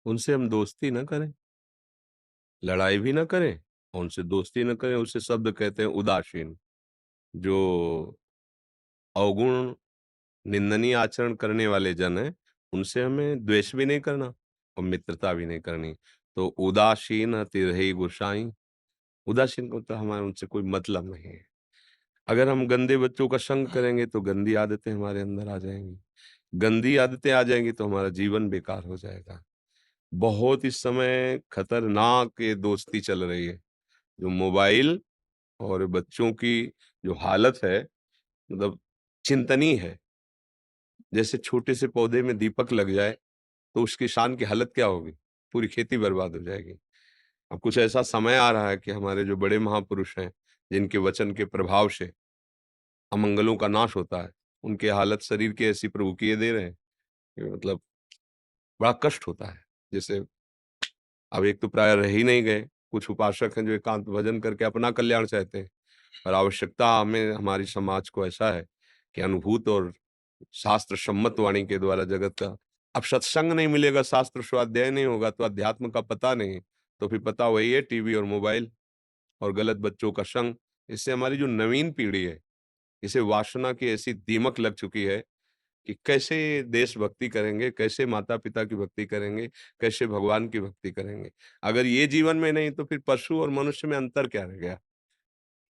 उनसे हम दोस्ती ना करें, लड़ाई भी ना करें और उनसे दोस्ती ना करें। उसे शब्द कहते हैं उदासीन। जो अवगुण, निंदनीय आचरण करने वाले जन हैं, उनसे हमें द्वेष भी नहीं करना और मित्रता भी नहीं करनी। तो उदासीन अतिरहि गोसाई, उदासीन को तो हमारा उनसे कोई मतलब नहीं है। अगर हम गंदे बच्चों का संग करेंगे तो गंदी आदतें हमारे अंदर आ जाएँगी। गंदी आदतें आ जाएँगी तो हमारा जीवन बेकार हो जाएगा। बहुत इस समय खतरनाक ये दोस्ती चल रही है, जो मोबाइल और बच्चों की जो हालत है, मतलब चिंतनीय है। जैसे छोटे से पौधे में दीपक लग जाए तो उस किसान की हालत क्या होगी? पूरी खेती बर्बाद हो जाएगी। अब कुछ ऐसा समय आ रहा है कि हमारे जो बड़े महापुरुष हैं, जिनके वचन के प्रभाव से अमंगलों का नाश होता है, उनकी हालत शरीर की ऐसी प्रभु किए दे रहे हैं कि मतलब बड़ा कष्ट होता है। जैसे अब एक तो प्राय रह ही नहीं गए, कुछ उपासक हैं जो एकांत भजन करके अपना कल्याण चाहते हैं। और आवश्यकता हमें हमारी समाज को ऐसा है कि अनुभूत और शास्त्र सम्मत वाणी के द्वारा जगत का अब सत्संग नहीं मिलेगा, शास्त्र स्वाध्याय नहीं होगा तो अध्यात्म का पता नहीं, तो फिर पता वही है टीवी और मोबाइल और गलत बच्चों का संग। इससे हमारी जो नवीन पीढ़ी है, इसे वासना की ऐसी दीमक लग चुकी है कि कैसे देशभक्ति करेंगे, कैसे माता-पिता की भक्ति करेंगे, कैसे भगवान की भक्ति करेंगे। अगर ये जीवन में नहीं तो फिर पशु और मनुष्य में अंतर क्या रह गया?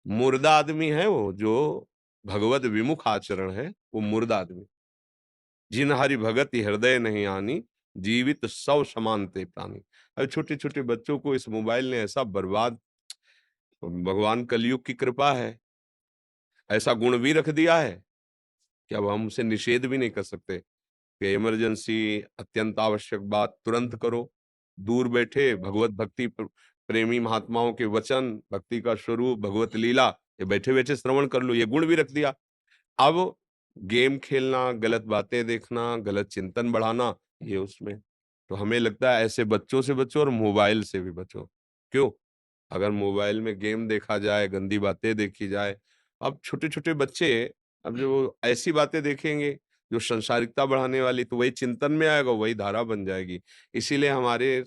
मुर्दा आदमी है वो, जो भगवत विमुख आचरण है, वो मुर्दा आदमी। जिन हरि भगति हृदय नहीं आनी, जीवित सौ समान ते प्राणी। अरे छोटे-छोटे बच्चों को इस मोबाइल ने ऐसा बर्बाद, भगवान कलयुग की कृपा है, ऐसा गुण भी रख दिया है कि अब हम उसे निषेध भी नहीं कर सकते कि इमरजेंसी, अत्यंत आवश्यक बात तुरंत करो। दूर बैठे भगवत भक्ति प्रेमी महात्माओं के वचन, भक्ति का स्वरूप, भगवत लीला, ये बैठे-बैठे श्रवण कर लो, ये गुण भी रख दिया। अब गेम खेलना, गलत बातें देखना, गलत चिंतन बढ़ाना, ये उसमें। तो हमें लगता है ऐसे बच्चों से बचो और मोबाइल से भी बचो। क्यों? अगर मोबाइल में गेम देखा जाए, गंदी बातें देखी जाए, अब छोटे-छोटे बच्चे अब जो ऐसी बातें देखेंगे, जो संसारिकता बढ़ाने वाली, तो वही चिंतन में आएगा, वही धारा बन जाएगी। इसीलिए हमारे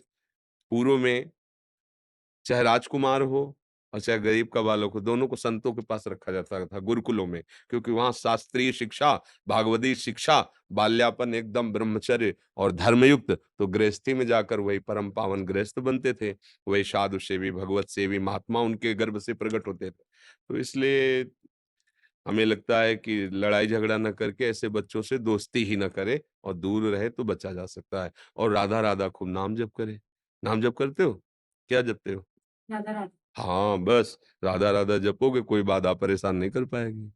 पूर्व में चाहे राजकुमार हो और चाहे गरीब का बालक हो, दोनों को संतों के पास रखा जाता था गुरुकुलों में, क्योंकि वहां शास्त्रीय शिक्षा, भागवती शिक्षा, बाल्यापन एकदम ब्रह्मचर्य और धर्मयुक्त, तो गृहस्थी में जाकर वही परम पावन गृहस्थ बनते थे। वही साधु सेवी, भगवत सेवी महात्मा उनके गर्भ से प्रकट होते थे। तो इसलिए हमें लगता है कि लड़ाई झगड़ा न करके ऐसे बच्चों से दोस्ती ही न करे और दूर रहे तो बचा जा सकता है। और राधा राधा खूब नाम जप करे। नाम जप करते हो? क्या जपते हो? राधा राधा। हाँ, बस राधा-राधा जपोगे कोई बाधा परेशान नहीं कर पाएगी।